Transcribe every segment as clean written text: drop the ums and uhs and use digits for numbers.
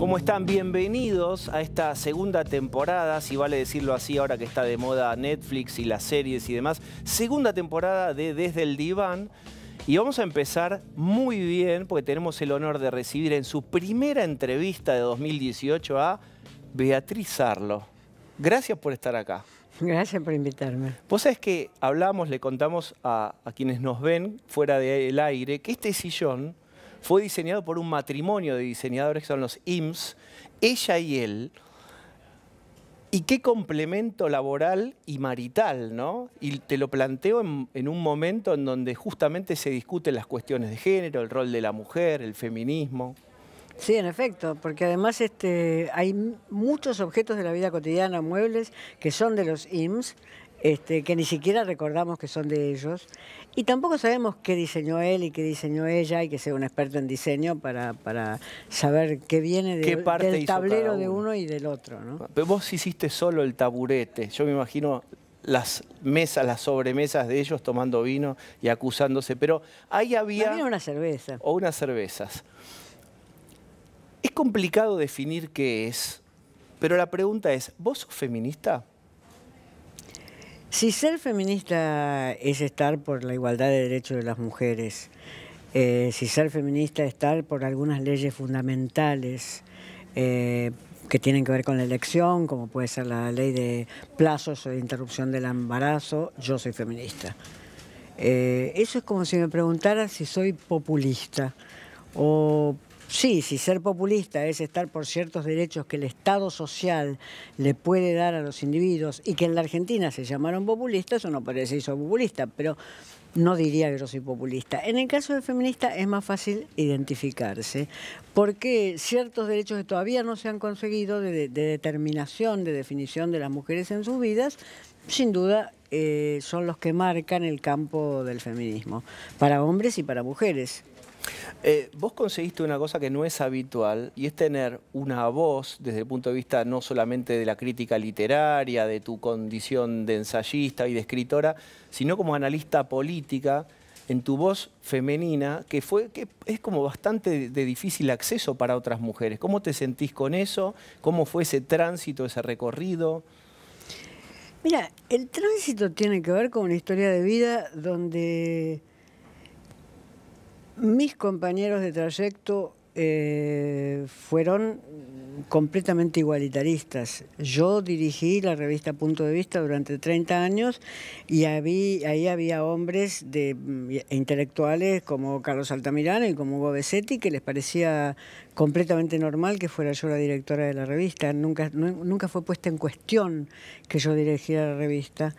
¿Cómo están? Bienvenidos a esta segunda temporada, si vale decirlo así, ahora que está de moda Netflix y las series y demás. Segunda temporada de Desde el Diván. Y vamos a empezar muy bien, porque tenemos el honor de recibir en su primera entrevista de 2018 a Beatriz Arlo. Gracias por estar acá. Gracias por invitarme. Vos sabés que hablamos, le contamos a quienes nos ven fuera del aire, que este sillón fue diseñado por un matrimonio de diseñadores que son los IMSS, ella y él. Y qué complemento laboral y marital, ¿no? Y te lo planteo en un momento en donde justamente se discuten las cuestiones de género, el rol de la mujer, el feminismo. Sí, en efecto, porque además hay muchos objetos de la vida cotidiana, muebles, que son de los IMSS, que ni siquiera recordamos que son de ellos. Y tampoco sabemos qué diseñó él y qué diseñó ella. Hay que ser un experto en diseño para saber qué viene del tablero de uno y del otro, ¿no? Pero vos hiciste solo el taburete. Yo me imagino las mesas, las sobremesas de ellos tomando vino y acusándose. Pero ahí había una cerveza. O unas cervezas. Es complicado definir qué es, pero la pregunta es, ¿vos sos feminista? Si ser feminista es estar por la igualdad de derechos de las mujeres, si ser feminista es estar por algunas leyes fundamentales que tienen que ver con la elección, como puede ser la ley de plazos o de interrupción del embarazo, yo soy feminista. Eso es como si me preguntara si soy populista. Sí, si ser populista es estar por ciertos derechos que el Estado social le puede dar a los individuos y que en la Argentina se llamaron populistas, eso no parece que soy populista, pero no diría que yo soy populista. En el caso de feminista es más fácil identificarse, porque ciertos derechos que todavía no se han conseguido de determinación, de definición de las mujeres en sus vidas, sin duda son los que marcan el campo del feminismo, para hombres y para mujeres. Vos conseguiste una cosa que no es habitual y es tener una voz desde el punto de vista no solamente de la crítica literaria, de tu condición de ensayista y de escritora, sino como analista política, en tu voz femenina, que es como bastante de difícil acceso para otras mujeres. ¿Cómo te sentís con eso? ¿Cómo fue ese tránsito, ese recorrido? Mira, el tránsito tiene que ver con una historia de vida donde mis compañeros de trayecto fueron completamente igualitaristas. Yo dirigí la revista Punto de Vista durante 30 años y ahí había hombres intelectuales como Carlos Altamirano y como Hugo Besetti que les parecía completamente normal que fuera yo la directora de la revista. Nunca fue puesta en cuestión que yo dirigiera la revista.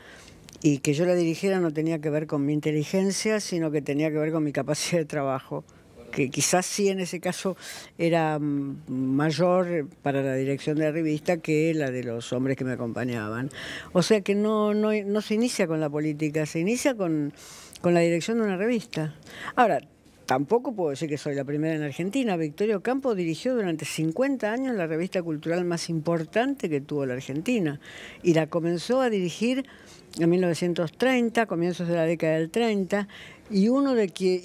Y que yo la dirigiera no tenía que ver con mi inteligencia, sino que tenía que ver con mi capacidad de trabajo, que quizás sí en ese caso era mayor para la dirección de la revista que la de los hombres que me acompañaban. O sea que no se inicia con la política, se inicia con la dirección de una revista. Ahora, tampoco puedo decir que soy la primera en Argentina. Victoria Ocampo dirigió durante 50 años la revista cultural más importante que tuvo la Argentina y la comenzó a dirigir en 1930, comienzos de la década del 30, y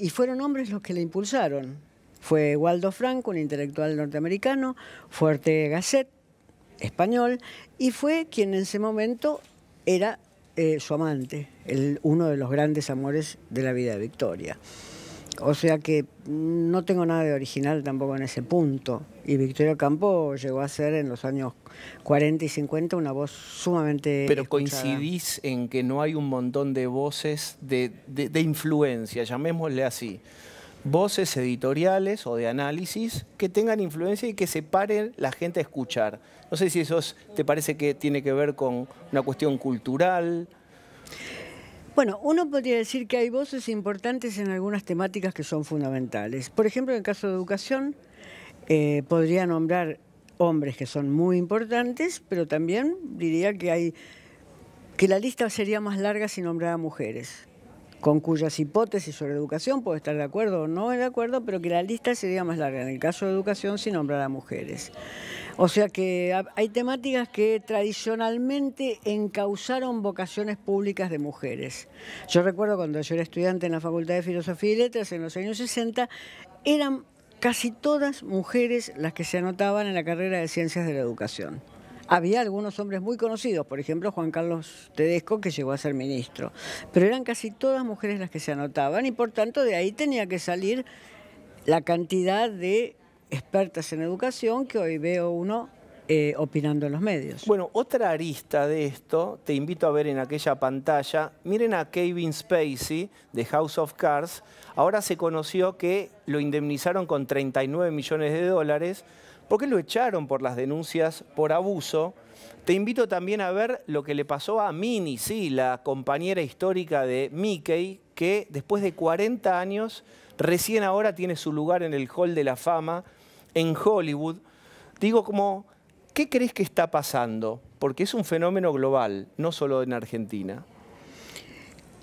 fueron hombres los que la impulsaron. Fue Waldo Franco, un intelectual norteamericano, fue Ortega Gasset, español, y fue quien en ese momento era su amante, uno de los grandes amores de la vida de Victoria. O sea que no tengo nada de original tampoco en ese punto. Y Victoria Ocampo llegó a ser en los años 40 y 50 una voz sumamente Pero escuchada. coincidís en que no hay un montón de voces de influencia, llamémosle así. Voces editoriales o de análisis que tengan influencia y que se paren la gente a escuchar. No sé si eso te parece que tiene que ver con una cuestión cultural. Bueno, uno podría decir que hay voces importantes en algunas temáticas que son fundamentales. Por ejemplo, en el caso de educación, podría nombrar hombres que son muy importantes, pero también diría que la lista sería más larga si nombrara mujeres, con cuyas hipótesis sobre educación puedo estar de acuerdo o no de acuerdo, pero que la lista sería más larga en el caso de educación si nombrara mujeres. O sea que hay temáticas que tradicionalmente encauzaron vocaciones públicas de mujeres. Yo recuerdo cuando yo era estudiante en la Facultad de Filosofía y Letras en los años 60, eran casi todas mujeres las que se anotaban en la carrera de Ciencias de la Educación. Había algunos hombres muy conocidos, por ejemplo Juan Carlos Tedesco, que llegó a ser ministro, pero eran casi todas mujeres las que se anotaban y por tanto de ahí tenía que salir la cantidad de expertas en educación que hoy veo uno opinando en los medios. Bueno, otra arista de esto, te invito a ver en aquella pantalla, miren a Kevin Spacey de House of Cards. Ahora se conoció que lo indemnizaron con 39 millones de dólares porque lo echaron por las denuncias por abuso. Te invito también a ver lo que le pasó a Minnie, sí, la compañera histórica de Mickey, que después de 40 años recién ahora tiene su lugar en el Hall de la Fama en Hollywood. Digo, como, ¿qué crees que está pasando? Porque es un fenómeno global, no solo en Argentina.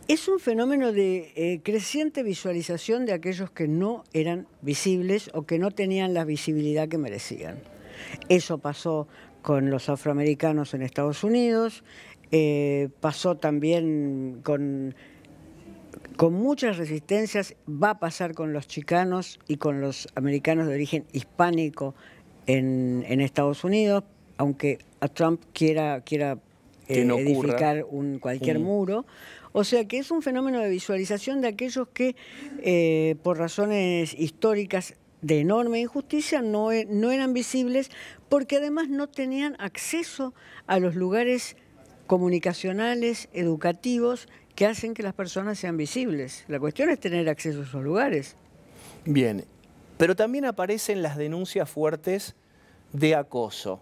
Es un fenómeno de creciente visualización de aquellos que no eran visibles o que no tenían la visibilidad que merecían. Eso pasó con los afroamericanos en Estados Unidos, pasó también con muchas resistencias, va a pasar con los chicanos y con los americanos de origen hispánico en Estados Unidos, aunque a Trump quiera no edificar cualquier muro. O sea que es un fenómeno de visualización de aquellos que por razones históricas de enorme injusticia no eran visibles porque además no tenían acceso a los lugares comunicacionales, educativos, que hacen que las personas sean visibles. La cuestión es tener acceso a esos lugares. Bien, pero también aparecen las denuncias fuertes de acoso.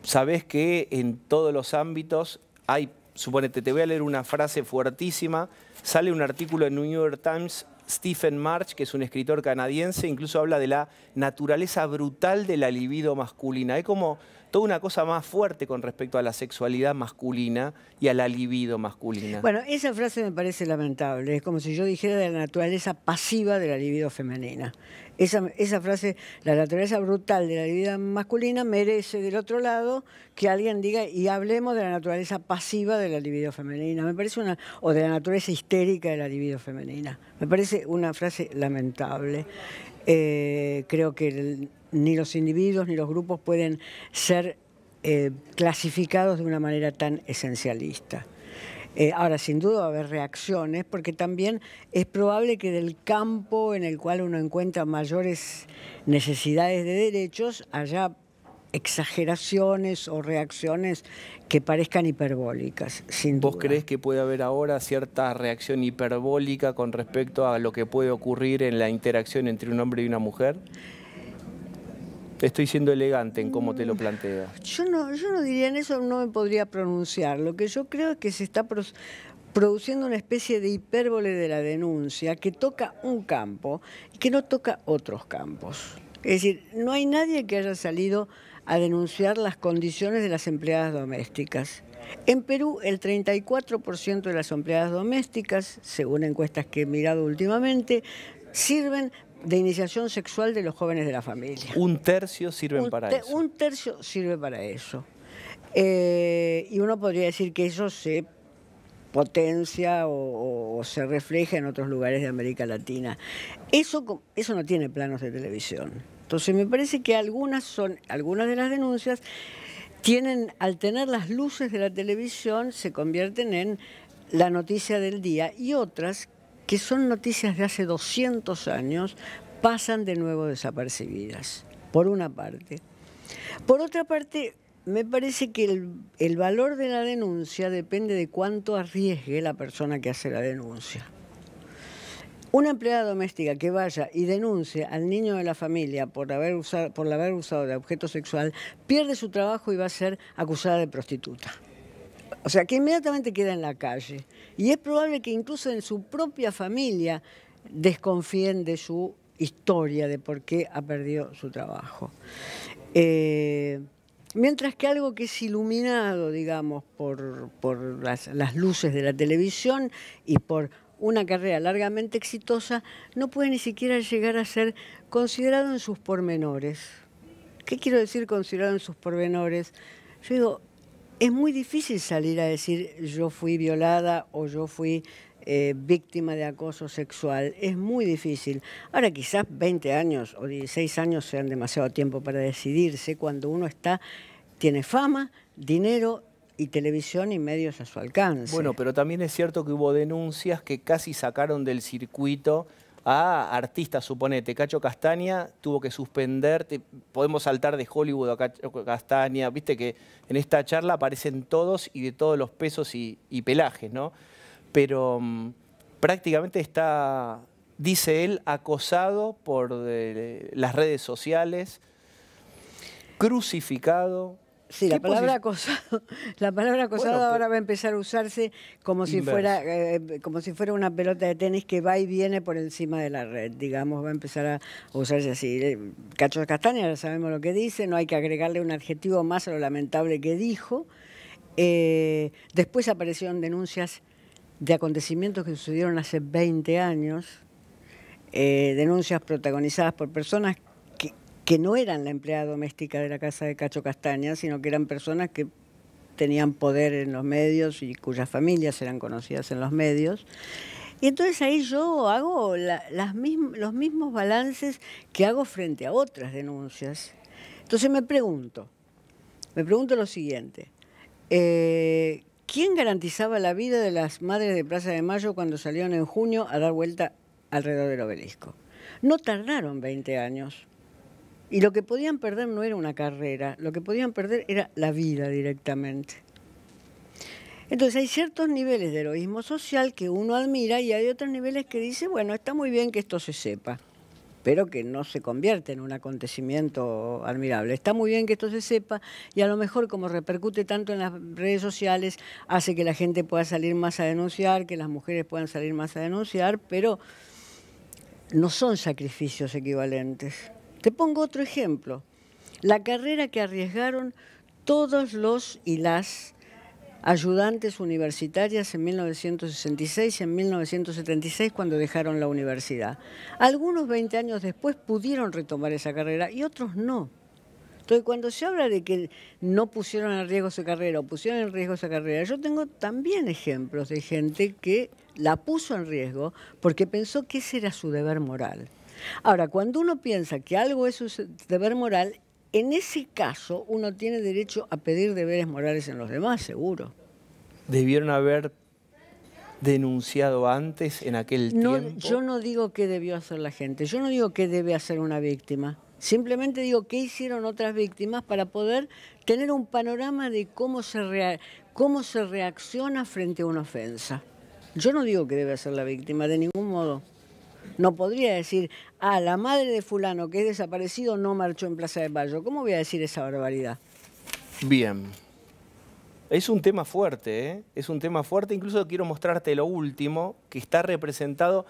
Sabés que en todos los ámbitos hay, suponete, te voy a leer una frase fuertísima, sale un artículo en New York Times, Stephen March, que es un escritor canadiense, incluso habla de la naturaleza brutal de la libido masculina. Hay como toda una cosa más fuerte con respecto a la sexualidad masculina y a la libido masculina. Bueno, esa frase me parece lamentable. Es como si yo dijera de la naturaleza pasiva de la libido femenina. Esa frase, la naturaleza brutal de la libido masculina, merece del otro lado que alguien diga y hablemos de la naturaleza pasiva de la libido femenina. Me parece o de la naturaleza histérica de la libido femenina. Me parece una frase lamentable. Creo que ni los individuos ni los grupos pueden ser clasificados de una manera tan esencialista. Ahora, sin duda va a haber reacciones, porque también es probable que del campo en el cual uno encuentra mayores necesidades de derechos haya exageraciones o reacciones que parezcan hiperbólicas, sin duda. ¿Vos creés que puede haber ahora cierta reacción hiperbólica con respecto a lo que puede ocurrir en la interacción entre un hombre y una mujer? Estoy siendo elegante en cómo te lo planteo. Yo no diría en eso, no me podría pronunciar. Lo que yo creo es que se está produciendo una especie de hipérbole de la denuncia que toca un campo y que no toca otros campos. Es decir, no hay nadie que haya salido a denunciar las condiciones de las empleadas domésticas. En Perú, el 34% de las empleadas domésticas, según encuestas que he mirado últimamente, sirven de iniciación sexual de los jóvenes de la familia. Un tercio sirven para eso. Un tercio sirve para eso. Y uno podría decir que eso se potencia o se refleja en otros lugares de América Latina. Eso no tiene planos de televisión. Entonces me parece que algunas de las denuncias al tener las luces de la televisión, se convierten en la noticia del día, y otras que son noticias de hace 200 años, pasan de nuevo desapercibidas, por una parte. Por otra parte, me parece que el valor de la denuncia depende de cuánto arriesgue la persona que hace la denuncia. Una empleada doméstica que vaya y denuncie al niño de la familia por haber usado de objeto sexual, pierde su trabajo y va a ser acusada de prostituta. O sea, que inmediatamente queda en la calle. Y es probable que incluso en su propia familia desconfíen de su historia, de por qué ha perdido su trabajo. Mientras que algo que es iluminado, digamos, por las luces de la televisión y por una carrera largamente exitosa, no puede ni siquiera llegar a ser considerado en sus pormenores. ¿Qué quiero decir considerado en sus pormenores? Yo digo, es muy difícil salir a decir yo fui violada o yo fui víctima de acoso sexual. Es muy difícil. Ahora quizás 20 años o 16 años sean demasiado tiempo para decidirse cuando uno tiene fama, dinero y televisión y medios a su alcance. Bueno, pero también es cierto que hubo denuncias que casi sacaron del circuito a artistas, suponete. Cacho Castaña tuvo que suspender, podemos saltar de Hollywood a Cacho Castaña, viste que en esta charla aparecen todos y de todos los pesos y pelajes, ¿no? Pero prácticamente está, dice él, acosado por las redes sociales, crucificado. Sí, la palabra acosado bueno, ahora va a empezar a usarse como si fuera una pelota de tenis que va y viene por encima de la red, digamos, va a empezar a usarse así. Cacho Castaña, ya sabemos lo que dice, no hay que agregarle un adjetivo más a lo lamentable que dijo. Después aparecieron denuncias de acontecimientos que sucedieron hace 20 años, denuncias protagonizadas por personas que no eran la empleada doméstica de la casa de Cacho Castaña, sino que eran personas que tenían poder en los medios y cuyas familias eran conocidas en los medios. Y entonces ahí yo hago los mismos balances que hago frente a otras denuncias. Entonces me pregunto lo siguiente. ¿Quién garantizaba la vida de las madres de Plaza de Mayo cuando salieron en junio a dar vuelta alrededor del obelisco? No tardaron 20 años. Y lo que podían perder no era una carrera, lo que podían perder era la vida directamente. Entonces hay ciertos niveles de heroísmo social que uno admira y hay otros niveles que dice, bueno, está muy bien que esto se sepa, pero que no se convierte en un acontecimiento admirable. Está muy bien que esto se sepa y a lo mejor como repercute tanto en las redes sociales, hace que la gente pueda salir más a denunciar, que las mujeres puedan salir más a denunciar, pero no son sacrificios equivalentes. Te pongo otro ejemplo. La carrera que arriesgaron todos los y las ayudantes universitarias en 1966 y en 1976 cuando dejaron la universidad. Algunos 20 años después pudieron retomar esa carrera y otros no. Entonces, cuando se habla de que no pusieron en riesgo su carrera o pusieron en riesgo esa carrera, yo tengo también ejemplos de gente que la puso en riesgo porque pensó que ese era su deber moral. Ahora, cuando uno piensa que algo es su deber moral, en ese caso uno tiene derecho a pedir deberes morales en los demás, seguro. ¿Debieron haber denunciado antes, en aquel tiempo? Yo no digo qué debió hacer la gente, yo no digo qué debe hacer una víctima. Simplemente digo qué hicieron otras víctimas para poder tener un panorama de cómo se reacciona frente a una ofensa. Yo no digo qué debe hacer la víctima, de ningún modo. No podría decir, la madre de fulano que es desaparecido no marchó en Plaza de Mayo. ¿Cómo voy a decir esa barbaridad? Bien. Es un tema fuerte, ¿eh? Es un tema fuerte. Incluso quiero mostrarte lo último, que está representado.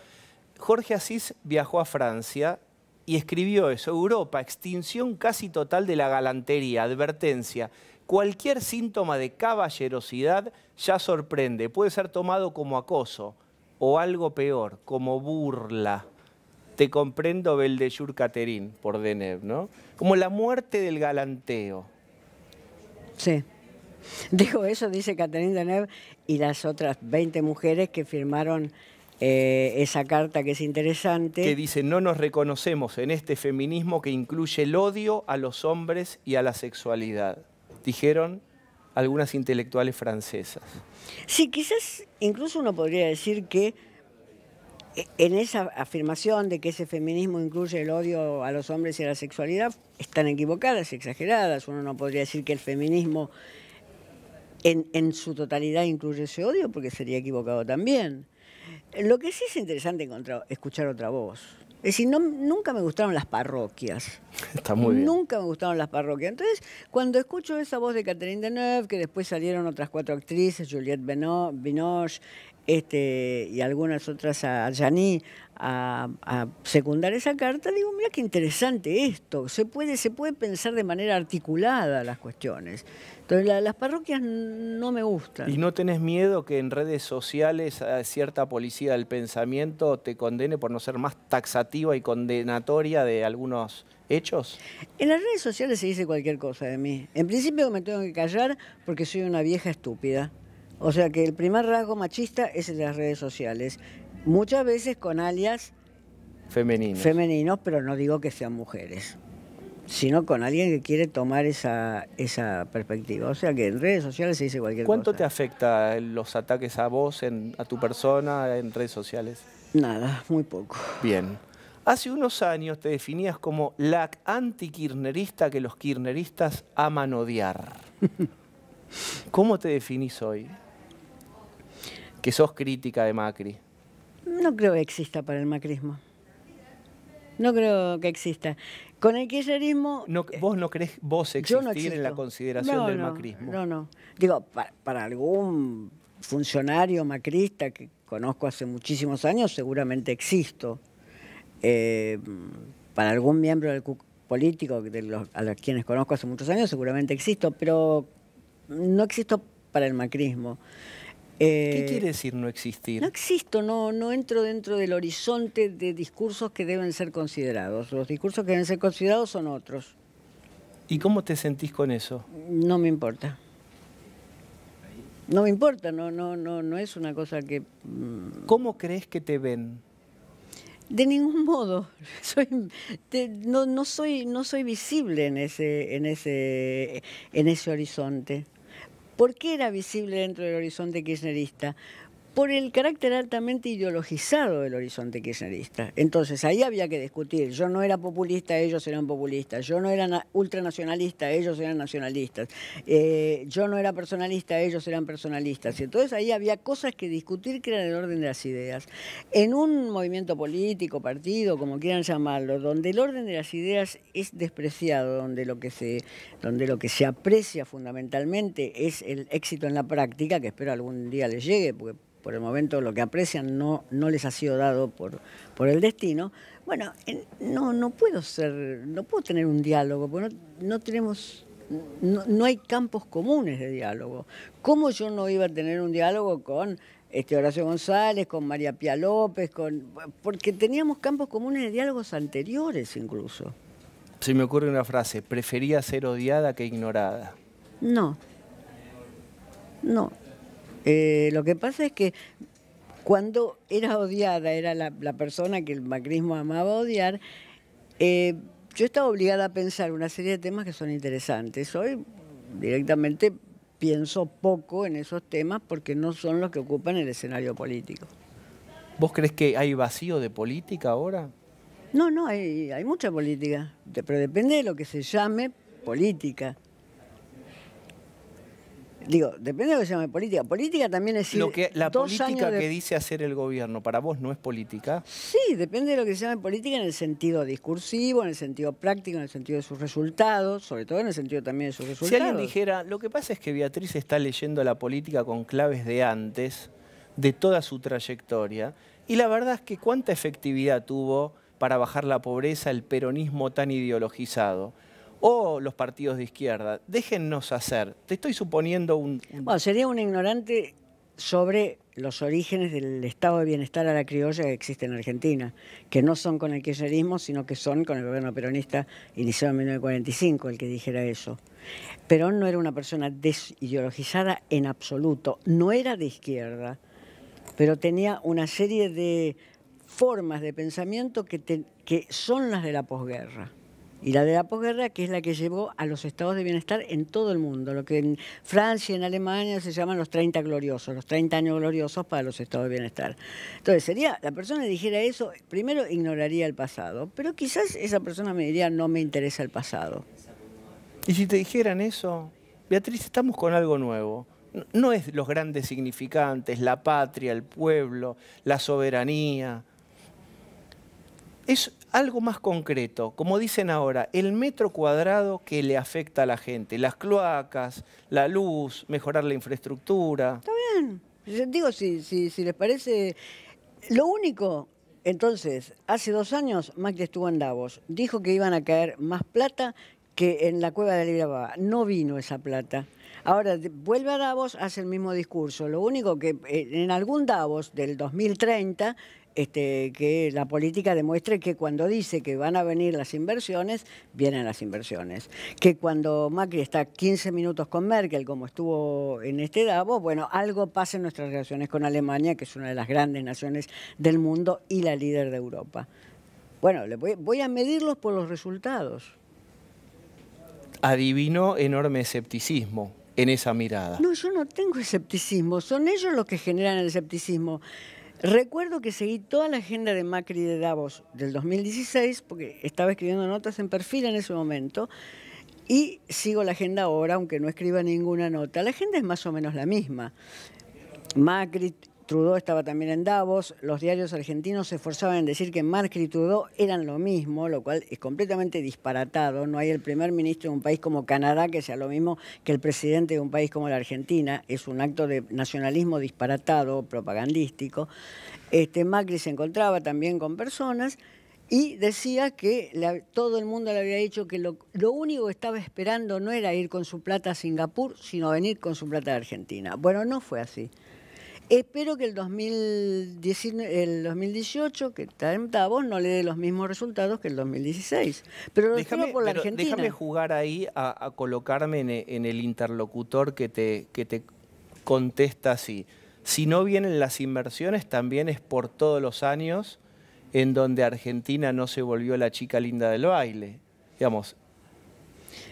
Jorge Asís viajó a Francia y escribió eso. Europa, extinción casi total de la galantería. Advertencia. Cualquier síntoma de caballerosidad ya sorprende. Puede ser tomado como acoso. O algo peor, como burla. Te comprendo, Belle de Jour Catherine, por Deneuve, ¿no? Como la muerte del galanteo. Sí. Digo, eso dice Catherine Deneuve y las otras 20 mujeres que firmaron esa carta que es interesante. Que dice, no nos reconocemos en este feminismo que incluye el odio a los hombres y a la sexualidad. Dijeron algunas intelectuales francesas. Sí, quizás incluso uno podría decir que en esa afirmación de que ese feminismo incluye el odio a los hombres y a la sexualidad, están equivocadas, exageradas. Uno no podría decir que el feminismo en su totalidad incluye ese odio, porque sería equivocado también. Lo que sí es interesante escuchar otra voz. Es decir, nunca me gustaron las parroquias. Está muy bien. Nunca me gustaron las parroquias. Entonces, cuando escucho esa voz de Catherine Deneuve, que después salieron otras 4 actrices, Juliette Binoche, y algunas otras a Gianni, a secundar esa carta, digo, mira qué interesante esto. Se puede pensar de manera articulada las cuestiones. Entonces, las parroquias no me gustan. ¿Y no tenés miedo que en redes sociales cierta policía del pensamiento te condene por no ser más taxativa y condenatoria de algunos hechos? En las redes sociales se dice cualquier cosa de mí. En principio me tengo que callar porque soy una vieja estúpida. O sea que el primer rasgo machista es el de las redes sociales. Muchas veces con alias femeninos, pero no digo que sean mujeres, sino con alguien que quiere tomar esa perspectiva. O sea que en redes sociales se dice cualquier cosa. ¿Cuánto te afecta los ataques a vos, a tu persona, en redes sociales? Nada, muy poco. Bien. Hace unos años te definías como la anti-kirchnerista que los kirchneristas aman odiar. ¿Cómo te definís hoy? Que sos crítica de Macri. No creo que exista para el macrismo. No creo que exista. Con el kirchnerismo... No, ¿vos no crees existir en la consideración del macrismo? No. Digo, para algún funcionario macrista que conozco hace muchísimos años, seguramente existo. Para algún miembro del político a los quienes conozco hace muchos años, seguramente existo, pero no existo para el macrismo. ¿Qué quiere decir no existir? No existo, no entro dentro del horizonte de discursos que deben ser considerados. Los discursos que deben ser considerados son otros. ¿Y cómo te sentís con eso? No me importa. No me importa, no es una cosa que... ¿Cómo crees que te ven? De ningún modo. No soy visible en ese horizonte. ¿Por qué era visible dentro del horizonte kirchnerista? Por el carácter altamente ideologizado del horizonte kirchnerista. Entonces, ahí había que discutir. Yo no era populista, ellos eran populistas. Yo no era ultranacionalista, ellos eran nacionalistas. Yo no era personalista, ellos eran personalistas. Y entonces ahí había cosas que discutir que eran el orden de las ideas. En un movimiento político, partido, como quieran llamarlo, donde el orden de las ideas es despreciado, donde lo que se aprecia fundamentalmente es el éxito en la práctica, que espero algún día les llegue, porque por el momento lo que aprecian no les ha sido dado por el destino. Bueno, no puedo tener un diálogo, porque no hay campos comunes de diálogo. ¿Cómo yo no iba a tener un diálogo con Horacio González, con María Pía López, porque teníamos campos comunes de diálogos anteriores incluso? Se me ocurre una frase: prefería ser odiada que ignorada. No. Lo que pasa es que cuando era odiada, era la persona que el macrismo amaba odiar, yo estaba obligada a pensar una serie de temas que son interesantes. Hoy directamente pienso poco en esos temas porque no son los que ocupan el escenario político. ¿Vos crees que hay vacío de política ahora? No, hay mucha política, pero depende de lo que se llame política. Digo, depende de lo que se llame política. Política también es decir, la política que dice hacer el gobierno, ¿para vos no es política? Sí, depende de lo que se llame política en el sentido discursivo, en el sentido práctico, en el sentido de sus resultados, sobre todo en el sentido también de sus resultados. Si alguien dijera, lo que pasa es que Beatriz está leyendo la política con claves de antes, de toda su trayectoria, y la verdad es que cuánta efectividad tuvo para bajar la pobreza el peronismo tan ideologizado. O los partidos de izquierda, déjennos hacer. Te estoy suponiendo Bueno, sería un ignorante sobre los orígenes del estado de bienestar a la criolla que existe en Argentina, que no son con el kirchnerismo, sino que son con el gobierno peronista iniciado en 1945, el que dijera eso. Perón no era una persona desideologizada en absoluto, no era de izquierda, pero tenía una serie de formas de pensamiento que son las de la posguerra. Y la de la posguerra, que es la que llevó a los estados de bienestar en todo el mundo, lo que en Francia y en Alemania se llaman los 30 gloriosos, los 30 años gloriosos para los estados de bienestar. Entonces, la persona que dijera eso, primero ignoraría el pasado, pero quizás esa persona me diría, no me interesa el pasado. Y si te dijeran eso, Beatriz, estamos con algo nuevo. No es los grandes significantes, la patria, el pueblo, la soberanía. Es algo más concreto, como dicen ahora, el metro cuadrado que le afecta a la gente, las cloacas, la luz, mejorar la infraestructura. Está bien. Yo digo, si les parece... Lo único, entonces, hace 2 años Macri estuvo en Davos, dijo que iban a caer más plata que en la cueva de Alibaba. No vino esa plata. Ahora, vuelve a Davos, hace el mismo discurso. Lo único que en algún Davos del 2030... que la política demuestre que cuando dice que van a venir las inversiones, vienen las inversiones. Que cuando Macri está 15 minutos con Merkel, como estuvo en este Davos, bueno, algo pasa en nuestras relaciones con Alemania, que es una de las grandes naciones del mundo y la líder de Europa. Bueno, voy a medirlos por los resultados. Adivino enorme escepticismo en esa mirada. No, yo no tengo escepticismo, son ellos los que generan el escepticismo. Recuerdo que seguí toda la agenda de Macri de Davos del 2016, porque estaba escribiendo notas en Perfil en ese momento, y sigo la agenda ahora, aunque no escriba ninguna nota. La agenda es más o menos la misma. Macri, Trudeau estaba también en Davos, los diarios argentinos se esforzaban en decir que Macri y Trudeau eran lo mismo, lo cual es completamente disparatado. No hay el primer ministro de un país como Canadá que sea lo mismo que el presidente de un país como la Argentina. Es un acto de nacionalismo disparatado, propagandístico. Macri se encontraba también con personas y decía que todo el mundo le había dicho que lo único que estaba esperando no era ir con su plata a Singapur, sino venir con su plata a Argentina. Bueno, no fue así. Espero que el 2018, que está en Davos, no le dé los mismos resultados que el 2016. Pero lo digo por la Argentina. Déjame jugar ahí a colocarme en el interlocutor que te contesta así. Si no vienen las inversiones, también es por todos los años en donde Argentina no se volvió la chica linda del baile. Digamos,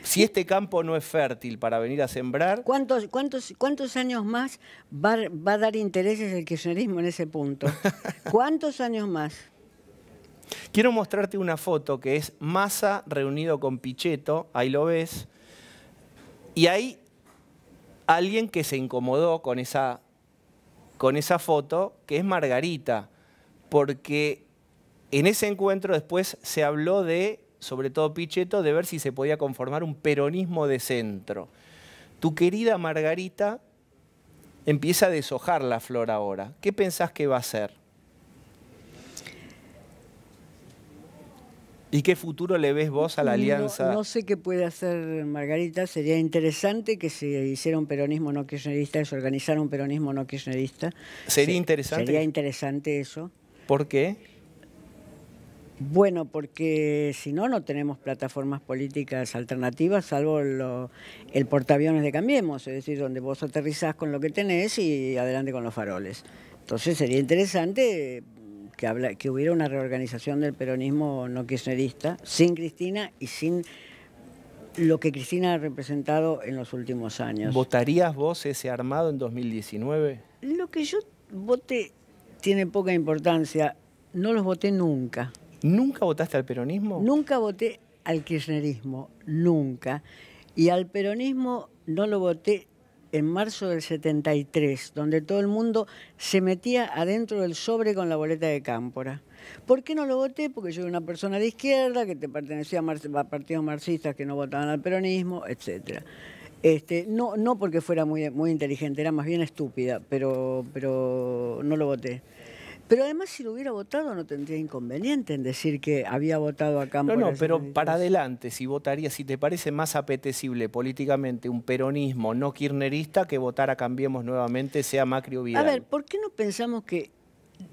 si este campo no es fértil para venir a sembrar... ¿Cuántos años más va a dar intereses el kirchnerismo en ese punto? ¿Cuántos años más? Quiero mostrarte una foto que es Massa reunido con Pichetto, ahí lo ves, y hay alguien que se incomodó con esa foto, que es Margarita, porque en ese encuentro después se habló de, sobre todo Pichetto, de ver si se podía conformar un peronismo de centro. Tu querida Margarita empieza a deshojar la flor ahora. ¿Qué pensás que va a hacer? ¿Y qué futuro le ves vos a la alianza? No sé qué puede hacer Margarita. Sería interesante que se hiciera un peronismo no kirchnerista, que se organizara un peronismo no kirchnerista. ¿Sería interesante? Sería interesante eso. ¿Por qué? Bueno, porque si no, no tenemos plataformas políticas alternativas, salvo el portaaviones de Cambiemos, es decir, donde vos aterrizás con lo que tenés y adelante con los faroles. Entonces sería interesante que hubiera una reorganización del peronismo no kirchnerista, sin Cristina y sin lo que Cristina ha representado en los últimos años. ¿Votarías vos ese armado en 2019? Lo que yo vote tiene poca importancia, no los voté nunca. ¿Nunca votaste al peronismo? Nunca voté al kirchnerismo, nunca. Y al peronismo no lo voté en marzo del 73, donde todo el mundo se metía adentro del sobre con la boleta de Cámpora. ¿Por qué no lo voté? Porque yo era una persona de izquierda, que pertenecía a partidos marxistas que no votaban al peronismo, etc. No porque fuera muy inteligente, era más bien estúpida, pero no lo voté. Pero además, si lo hubiera votado, no tendría inconveniente en decir que había votado a Cámpora. No, pero para adelante, si votarías, si te parece más apetecible políticamente un peronismo no kirchnerista que votar a Cambiemos nuevamente, sea Macri o Vidal. A ver, ¿por qué no pensamos que,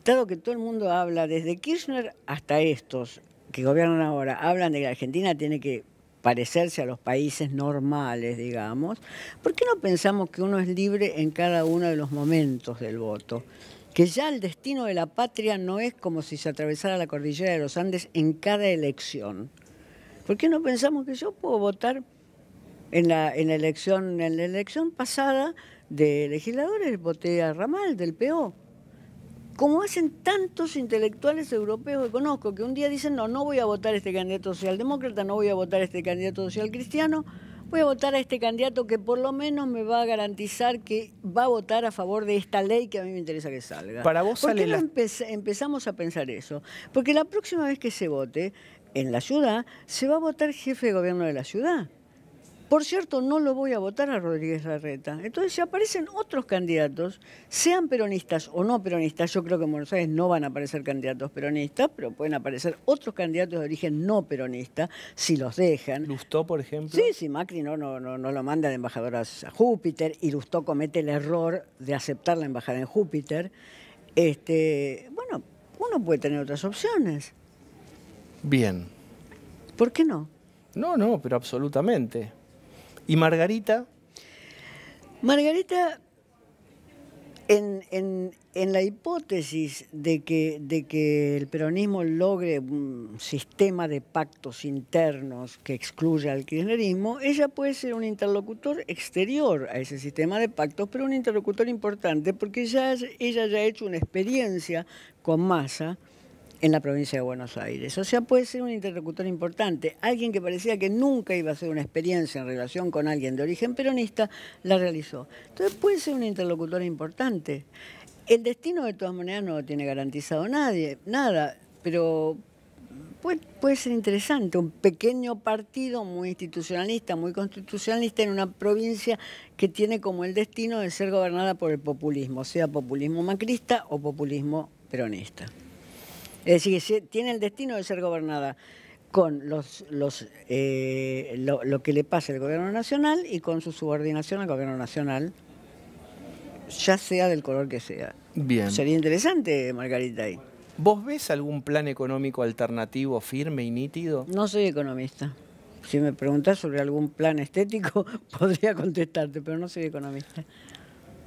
dado que todo el mundo habla, desde Kirchner hasta estos que gobiernan ahora, hablan de que la Argentina tiene que parecerse a los países normales, digamos, ¿por qué no pensamos que uno es libre en cada uno de los momentos del voto? Que ya el destino de la patria no es como si se atravesara la cordillera de los Andes en cada elección. ¿Por qué no pensamos que yo puedo votar en la elección pasada de legisladores? Voté a Ramal, del PO. Como hacen tantos intelectuales europeos que conozco, que un día dicen, no voy a votar a este candidato socialdemócrata, no voy a votar a este candidato socialcristiano, voy a votar a este candidato que por lo menos me va a garantizar que va a votar a favor de esta ley que a mí me interesa que salga. Para vos ¿Por qué no empezamos a pensar eso? Porque la próxima vez que se vote en la ciudad, se va a votar jefe de gobierno de la ciudad. Por cierto, no lo voy a votar a Rodríguez Larreta. Entonces, si aparecen otros candidatos, sean peronistas o no peronistas, yo creo que en Buenos Aires no van a aparecer candidatos peronistas, pero pueden aparecer otros candidatos de origen no peronista, si los dejan. ¿Lustó, por ejemplo? Sí, si Macri no lo manda de embajador a Júpiter, y Lustó comete el error de aceptar la embajada en Júpiter. Bueno, uno puede tener otras opciones. Bien. ¿Por qué no? No, pero absolutamente. ¿Y Margarita? Margarita, en la hipótesis de que el peronismo logre un sistema de pactos internos que excluya al kirchnerismo, ella puede ser un interlocutor exterior a ese sistema de pactos, pero un interlocutor importante porque ella ya ha hecho una experiencia con Massa en la provincia de Buenos Aires. O sea, puede ser un interlocutor importante. Alguien que parecía que nunca iba a hacer una experiencia en relación con alguien de origen peronista, la realizó. Entonces puede ser un interlocutor importante. El destino de todas maneras no lo tiene garantizado nada, pero puede ser interesante. Un pequeño partido muy institucionalista, muy constitucionalista en una provincia que tiene como el destino de ser gobernada por el populismo, sea populismo macrista o populismo peronista. Es decir, que tiene el destino de ser gobernada con lo que le pasa al gobierno nacional y con su subordinación al gobierno nacional, ya sea del color que sea. Bien. Sería interesante, Margarita, ahí. ¿Vos ves algún plan económico alternativo firme y nítido? No soy economista. Si me preguntás sobre algún plan estético, podría contestarte, pero no soy economista.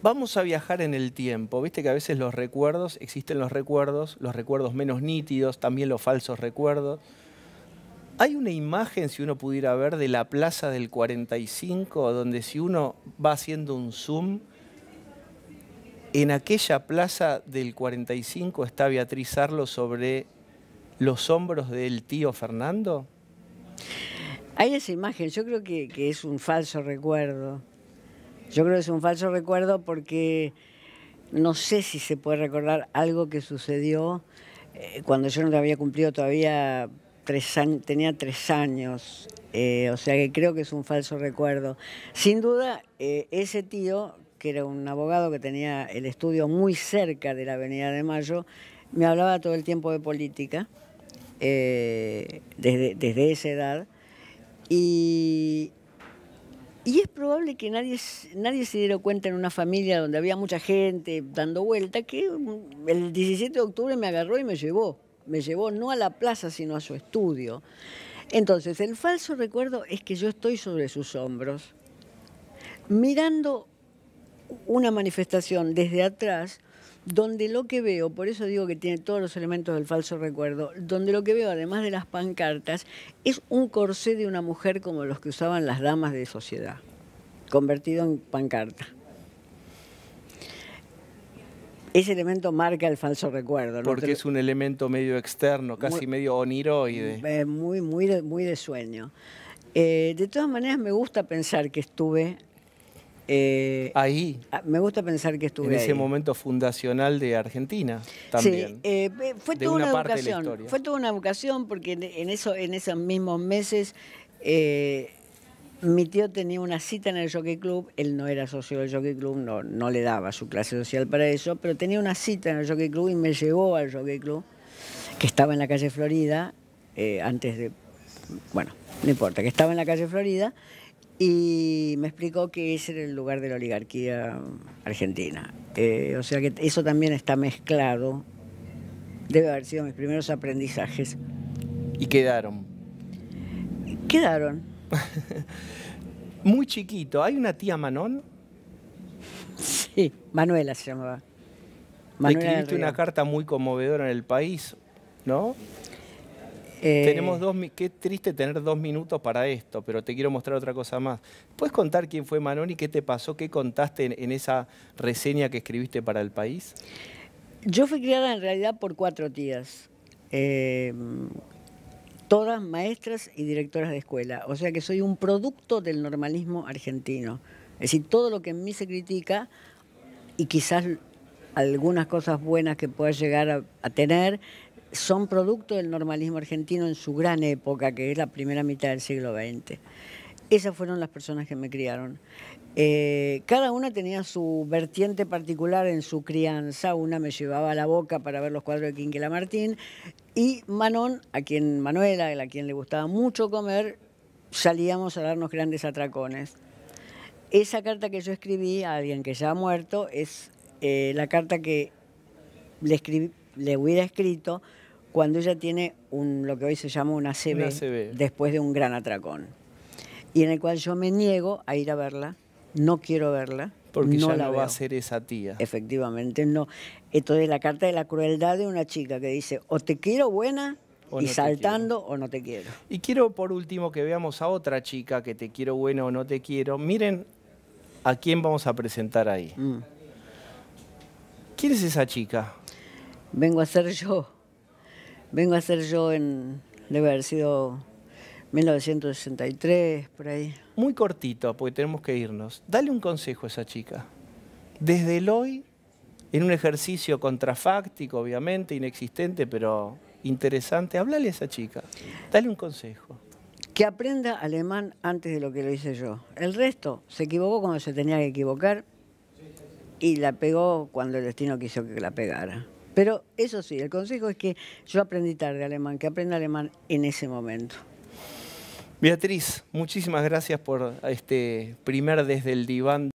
Vamos a viajar en el tiempo. Viste que a veces existen los recuerdos menos nítidos, también los falsos recuerdos. Hay una imagen, si uno pudiera ver, de la plaza del 45, donde si uno va haciendo un zoom, en aquella plaza del 45 está Beatriz Arlo sobre los hombros del tío Fernando. Hay esa imagen, yo creo que es un falso recuerdo. Yo creo que es un falso recuerdo porque no sé si se puede recordar algo que sucedió cuando yo no había cumplido todavía 3 años, tenía 3 años, o sea que creo que es un falso recuerdo. Sin duda, ese tío, que era un abogado que tenía el estudio muy cerca de la Avenida de Mayo, me hablaba todo el tiempo de política, desde esa edad, y es probable que nadie se diera cuenta en una familia donde había mucha gente dando vuelta, que el 17 de octubre me agarró y me llevó no a la plaza, sino a su estudio. Entonces, el falso recuerdo es que yo estoy sobre sus hombros, mirando una manifestación desde atrás, donde lo que veo, por eso digo que tiene todos los elementos del falso recuerdo, donde lo que veo, además de las pancartas, es un corsé de una mujer como los que usaban las damas de sociedad, convertido en pancarta. Ese elemento marca el falso recuerdo, ¿no? Porque es un elemento medio externo, casi medio oniroide. Muy de sueño. De todas maneras, me gusta pensar que estuve... ahí. Me gusta pensar que estuve en ese ahí. momento fundacional de Argentina también. Sí, fue toda una educación. Fue toda una educación porque en esos mismos meses mi tío tenía una cita en el Jockey Club. Él no era socio del Jockey Club, no le daba su clase social para eso, pero tenía una cita en el Jockey Club y me llevó al Jockey Club, que estaba en la calle Florida, antes de... Bueno, no importa, que estaba en la calle Florida. Y me explicó que ese era el lugar de la oligarquía argentina. O sea que eso también está mezclado. Debe haber sido mis primeros aprendizajes. ¿Y quedaron? Quedaron. Muy chiquito. ¿Hay una tía Manon? Sí, Manuela se llamaba. Manuela. Escribiste una carta muy conmovedora en El País, ¿no? Tenemos qué triste tener 2 minutos para esto, pero te quiero mostrar otra cosa más. ¿Puedes contar quién fue Manon y qué te pasó, qué contaste en esa reseña que escribiste para El País? Yo fui criada en realidad por 4 tías, todas maestras y directoras de escuela, o sea que soy un producto del normalismo argentino. Es decir, todo lo que en mí se critica y quizás algunas cosas buenas que pueda llegar a tener, son producto del normalismo argentino en su gran época, que es la primera mitad del siglo XX. Esas fueron las personas que me criaron. Cada una tenía su vertiente particular en su crianza. Una me llevaba a la Boca para ver los cuadros de Quinquela Martín, y Manuela, a quien le gustaba mucho comer, salíamos a darnos grandes atracones. Esa carta que yo escribí a alguien que ya ha muerto es la carta que le escribí le hubiera escrito cuando ella tiene lo que hoy se llama una ACV, Una ACV. después de un gran atracón. Y en el cual yo me niego a ir a verla, no quiero verla. Porque no ya la no va veo. a ser esa tía. Efectivamente, no. Esto es la carta de la crueldad de una chica que dice, o te quiero buena, O y no te saltando, o no te quiero. Y quiero por último que veamos a otra chica que te quiero buena o no te quiero. Miren a quién vamos a presentar ahí. ¿Quién es esa chica? Vengo a ser yo. Vengo a ser yo debe haber sido 1963, por ahí. Muy cortito, porque tenemos que irnos. Dale un consejo a esa chica. Desde el hoy, en un ejercicio contrafáctico, obviamente, inexistente, pero interesante, háblale a esa chica. Dale un consejo. Que aprenda alemán antes de lo que lo hice yo. El resto se equivocó cuando se tenía que equivocar y la pegó cuando el destino quiso que la pegara. Pero eso sí, el consejo es que yo aprendí tarde alemán, que aprenda alemán en ese momento. Beatriz, muchísimas gracias por este primer Desde el Diván.